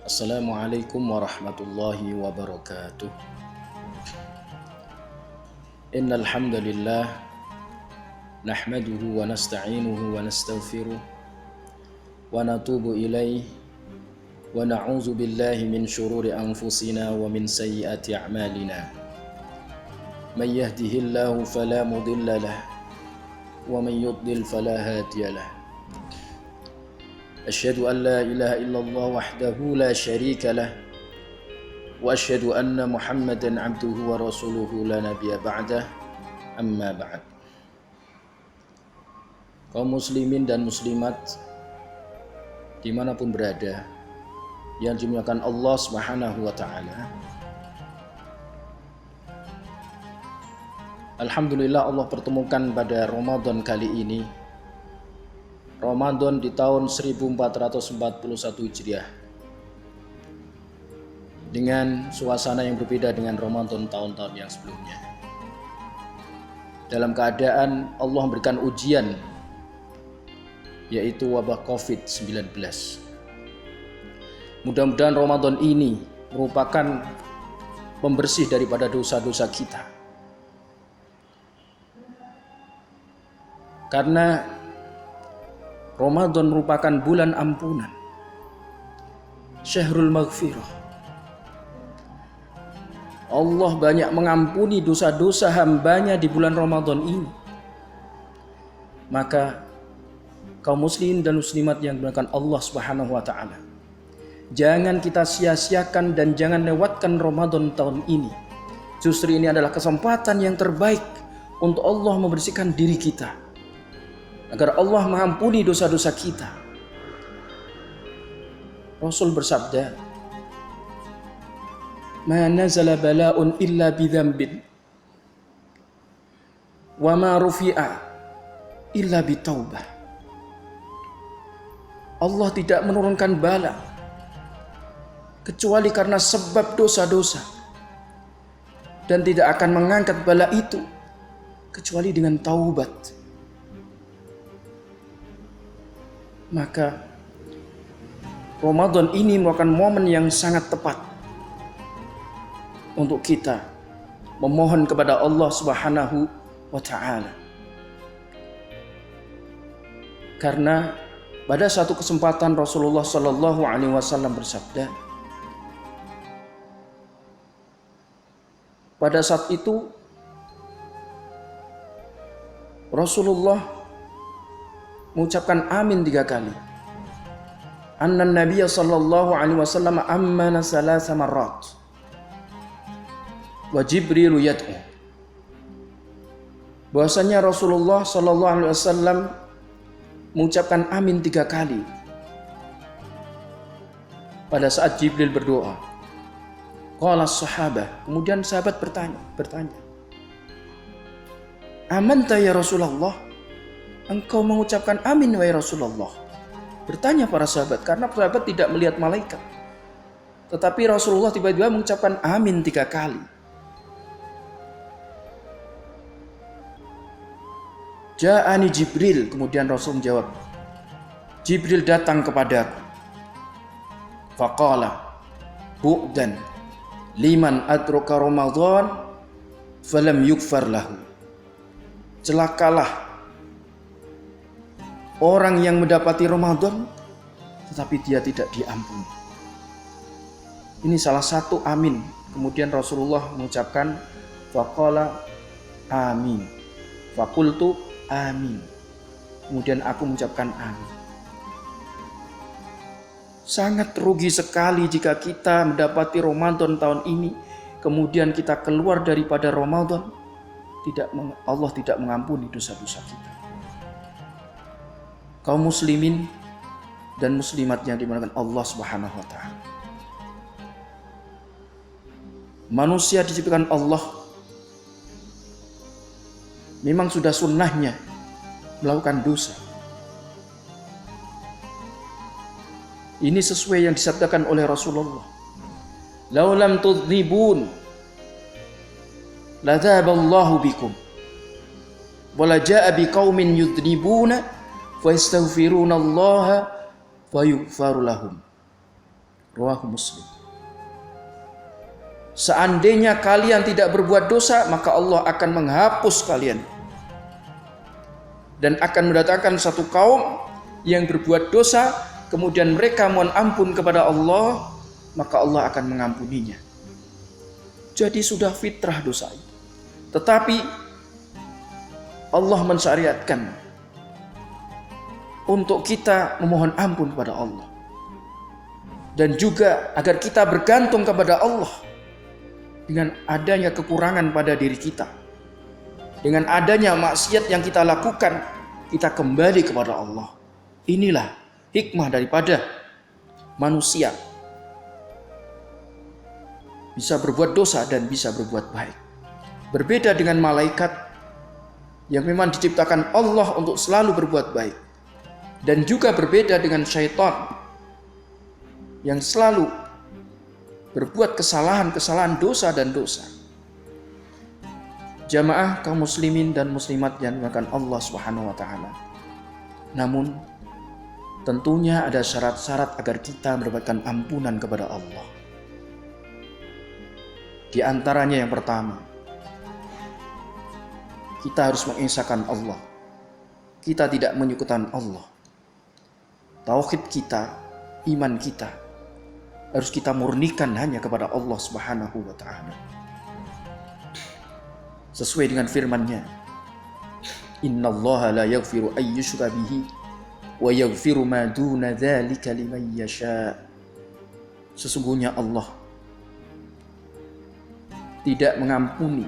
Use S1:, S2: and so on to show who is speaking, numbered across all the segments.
S1: Assalamualaikum warahmatullahi wabarakatuh. Innal hamdalillah nahmaduhu wa nasta'inuhu wa nastaghfiruh wa natubu ilaihi wa na'udzu billahi min syururi anfusina wa min sayyiati a'malina. May yahdihillahu fala mudilla lahu wa may yudlil fala hadiya lahu. Asyhadu an la ilaha illallah wahdahu la syarika lah wa asyhadu anna Muhammadan abduhu wa rasuluhu la nabiyya ba'dah, amma ba'd. Kaum muslimin dan muslimat dimanapun berada yang dimuliakan Allah Subhanahu wa ta'ala, alhamdulillah Allah pertemukan pada Ramadan kali ini, Ramadan di tahun 1441 Hijriah, dengan suasana yang berbeda dengan Ramadan tahun-tahun yang sebelumnya. Dalam keadaan Allah memberikan ujian, yaitu wabah COVID-19. Mudah-mudahan Ramadan ini merupakan pembersih daripada dosa-dosa kita. Karena Ramadan merupakan bulan ampunan, Syahrul Maghfirah. Allah banyak mengampuni dosa-dosa hambanya di bulan Ramadan ini. Maka kaum muslimin dan muslimat yang dimuliakan Allah Subhanahu wa ta'ala, jangan kita sia-siakan dan jangan lewatkan Ramadan tahun ini. Justru ini adalah kesempatan yang terbaik untuk Allah membersihkan diri kita, agar Allah mengampuni dosa-dosa kita. Rasul bersabda, "Ma nazala bala'un illa bidzambin wa ma rufi'a illa bitaubah." Allah tidak menurunkan bala kecuali karena sebab dosa-dosa, dan tidak akan mengangkat bala itu kecuali dengan taubat. Maka Ramadan ini merupakan momen yang sangat tepat untuk kita memohon kepada Allah Subhanahu wa ta'ala. Karena pada satu kesempatan Rasulullah sallallahu alaihi wasallam bersabda, pada saat itu Rasulullah mengucapkan amin 3 kali. Anna Nabiya sallallahu alaihi wasallam ammana salasa marrat wa Jibril yad'u. Bahwasanya Rasulullah sallallahu alaihi wasallam mengucapkan amin 3 kali pada saat Jibril berdoa. Qala sahabah, kemudian sahabat bertanya, "Amanta ya Rasulullah? Engkau mengucapkan amin wahai Rasulullah?" Bertanya para sahabat, karena sahabat tidak melihat malaikat. Tetapi Rasulullah tiba-tiba mengucapkan amin 3 kali. Ja'ani Jibril, kemudian Rasul menjawab, Jibril datang kepadaku. Faqala bu'dan liman adraka Ramadan falam yukfar lahu. Celakalah orang yang mendapati Ramadan tetapi dia tidak diampuni. Ini salah satu amin. Kemudian Rasulullah mengucapkan faqala amin, faqultu amin. Kemudian aku mengucapkan amin. Sangat rugi sekali jika kita mendapati Ramadan tahun ini, kemudian kita keluar daripada Ramadan, Allah tidak mengampuni dosa-dosa kita. Kaum muslimin dan muslimat yang dimuliakan Allah Subhanahu wa ta'ala, manusia diciptakan Allah memang sudah sunnahnya melakukan dosa. Ini sesuai yang disabdakan oleh Rasulullah, "Lau lam tudznibun la dhahaballahu bikum wa la jaa'a biqaumin yudznibuna fa yastaghfirunallaha fa yughfaru lahum." Rawahu Muslim. Seandainya kalian tidak berbuat dosa, maka Allah akan menghapus kalian dan akan mendatangkan satu kaum yang berbuat dosa, kemudian mereka mohon ampun kepada Allah, maka Allah akan mengampuninya. Jadi sudah fitrah dosa itu. Tetapi Allah mensyariatkan untuk kita memohon ampun kepada Allah, dan juga agar kita bergantung kepada Allah. Dengan adanya kekurangan pada diri kita, dengan adanya maksiat yang kita lakukan, kita kembali kepada Allah. Inilah hikmah daripada manusia bisa berbuat dosa dan bisa berbuat baik. Berbeda dengan malaikat yang memang diciptakan Allah untuk selalu berbuat baik, dan juga berbeda dengan syaitan yang selalu berbuat kesalahan-kesalahan, dosa dan dosa. Jamaah kaum muslimin dan muslimat yang dimuliakan Allah Subhanahu wa taala. Namun tentunya ada syarat-syarat agar kita mendapatkan ampunan kepada Allah. Di antaranya yang pertama, kita harus mengesahkan Allah. Kita tidak menyekutukan Allah. Tauhid kita, iman kita harus kita murnikan hanya kepada Allah Subhanahu wa taala. Sesuai dengan firman-Nya, "Innallaha la yaghfiru ay yushraka bihi wa yaghfiru ma duna dzalika liman yasha." Sesungguhnya Allah tidak mengampuni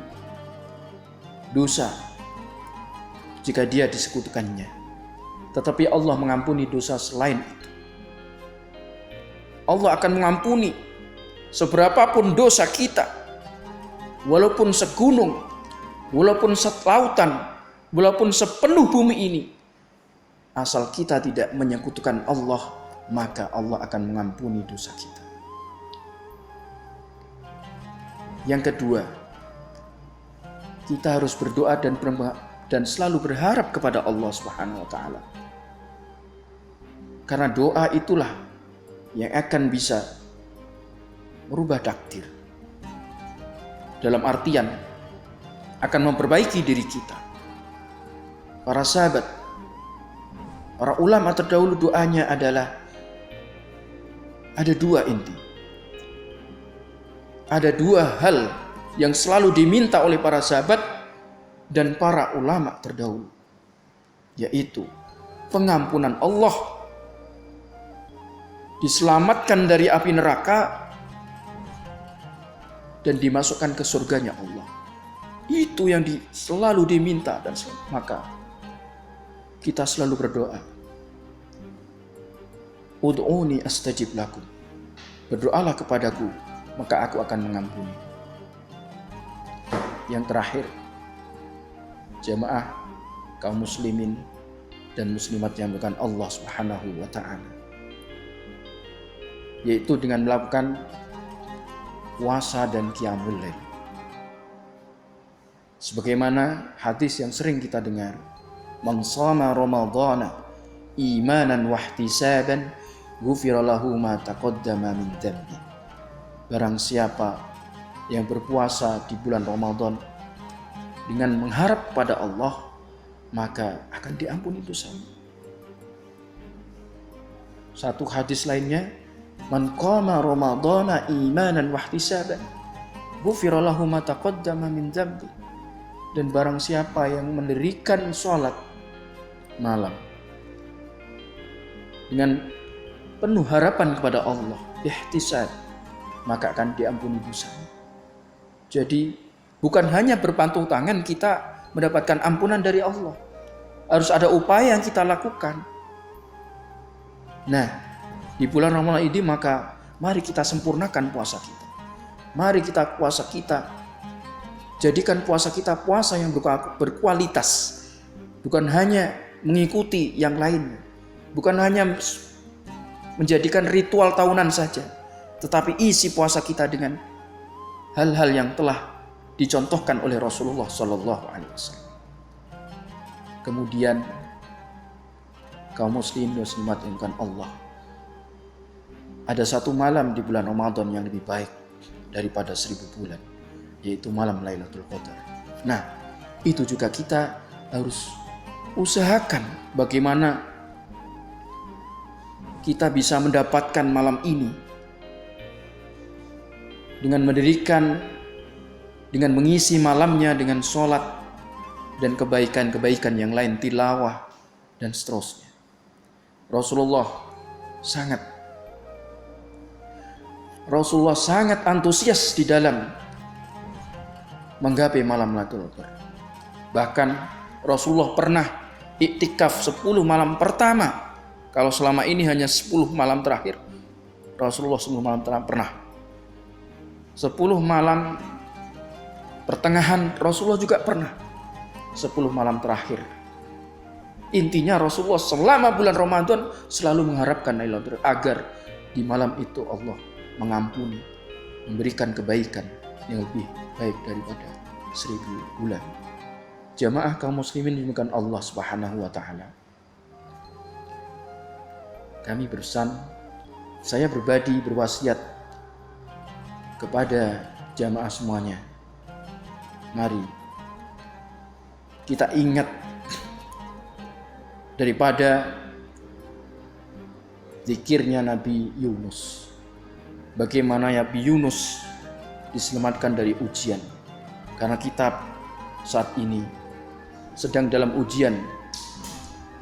S1: dosa jika dia disekutukannya, tetapi Allah mengampuni dosa selain itu. Allah akan mengampuni seberapapun dosa kita, walaupun segunung, walaupun selautan, walaupun sepenuh bumi ini. Asal kita tidak menyekutukan Allah, maka Allah akan mengampuni dosa kita. Yang kedua, kita harus berdoa dan selalu berharap kepada Allah Subhanahu wa taala. Karena doa itulah yang akan bisa merubah takdir. Dalam artian akan memperbaiki diri kita. Para sahabat, para ulama terdahulu doanya adalah ada dua inti. Ada dua hal yang selalu diminta oleh para sahabat dan para ulama terdahulu, yaitu pengampunan Allah, diselamatkan dari api neraka, dan dimasukkan ke surganya Allah. Itu yang selalu diminta, dan maka kita selalu berdoa, ud'uni astajib lakum, berdoalah kepadaku maka aku akan mengampuni. Yang terakhir, jamaah kaum muslimin dan muslimat yang dimuliakan Allah Subhanahu wa taala, yaitu dengan melakukan puasa dan qiyamul lail. Sebagaimana hadis yang sering kita dengar, man shama ramadhana imanan wa ihtisaban ghufira lahu ma taqaddama min dhanbi. Barang siapa yang berpuasa di bulan Ramadan dengan mengharap pada Allah, maka akan diampuni dosanya. Satu hadis lainnya, man qama ramadhana imanan wa ihtisaban ghufira lahu ma taqaddama min dhanbi. Dan barang siapa yang mendirikan sholat malam dengan penuh harapan kepada Allah, ihtisab, maka akan diampuni dosanya. Jadi bukan hanya berpantung tangan kita mendapatkan ampunan dari Allah, harus ada upaya yang kita lakukan. Nah, di bulan Ramadan ini maka mari kita sempurnakan puasa kita. Mari kita puasa kita, jadikan puasa kita puasa yang berkualitas. Bukan hanya mengikuti yang lainnya, bukan hanya menjadikan ritual tahunan saja, tetapi isi puasa kita dengan hal-hal yang telah dicontohkan oleh Rasulullah SAW. Kemudian kaum muslim dan muslimat yang bukan Allah, ada satu malam di bulan Ramadan yang lebih baik daripada 1000 bulan, yaitu malam Lailatul Qadar. Nah, itu juga kita harus usahakan bagaimana kita bisa mendapatkan malam ini dengan mengisi malamnya dengan sholat dan kebaikan-kebaikan yang lain, tilawah dan seterusnya. Rasulullah sangat antusias di dalam menggapai malam Lailatul Qadar. Bahkan Rasulullah pernah iktikaf 10 malam pertama. Kalau selama ini hanya 10 malam terakhir, Rasulullah 10 malam terakhir pernah. 10 malam pertengahan Rasulullah juga pernah. 10 malam terakhir. Intinya Rasulullah selama bulan Ramadan selalu mengharapkan Lailatul Qadar agar di malam itu Allah mengampuni, memberikan kebaikan yang lebih baik daripada 1000 bulan. Jamaah kaum muslimin dimuliakan Allah Subhanahu wa taala. Kami saya berbadi berwasiat kepada jamaah semuanya. Mari kita ingat daripada zikirnya Nabi Yunus. Bagaimana Nabi Yunus diselamatkan dari ujian. Karena kita saat ini sedang dalam ujian,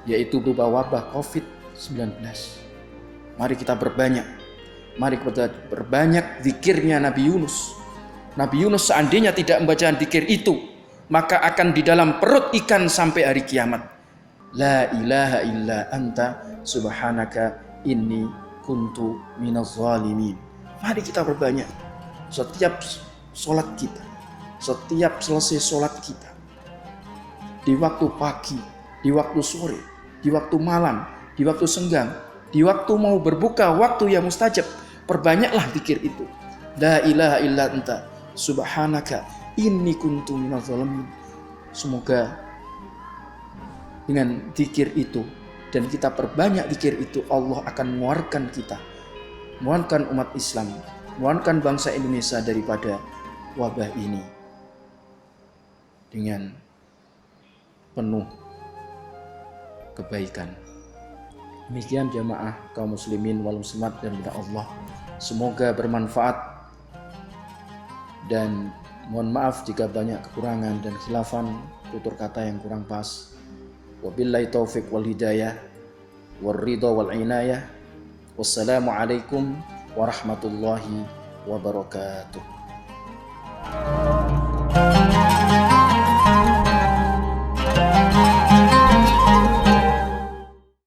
S1: yaitu berupa wabah COVID-19. Mari kita berbanyak zikirnya Nabi Yunus. Nabi Yunus seandainya tidak membaca zikir itu, maka akan di dalam perut ikan sampai hari kiamat. La ilaha illa anta subhanaka inni kuntu minaz zalimin. Mari kita berbanyak. Setiap sholat kita, setiap selesai sholat kita, di waktu pagi, di waktu sore, di waktu malam, di waktu senggang, di waktu mau berbuka, waktu yang mustajab, perbanyaklah zikir itu. La ilaha illa anta subhanaka inni kuntu minaz zalimin. Semoga dengan zikir itu dan kita perbanyak zikir itu, Allah akan mengeluarkan kita, mengeluarkan umat Islam, mengeluarkan bangsa Indonesia daripada wabah ini dengan penuh kebaikan. Demikian jamaah kaum muslimin wal muslimat dan bila Allah, semoga bermanfaat dan mohon maaf jika banyak kekurangan dan khilafan tutur kata yang kurang pas. Wabillahi taufiq wal hidayah wal ridha wal inayah. Wassalamualaikum warahmatullahi wabarakatuh.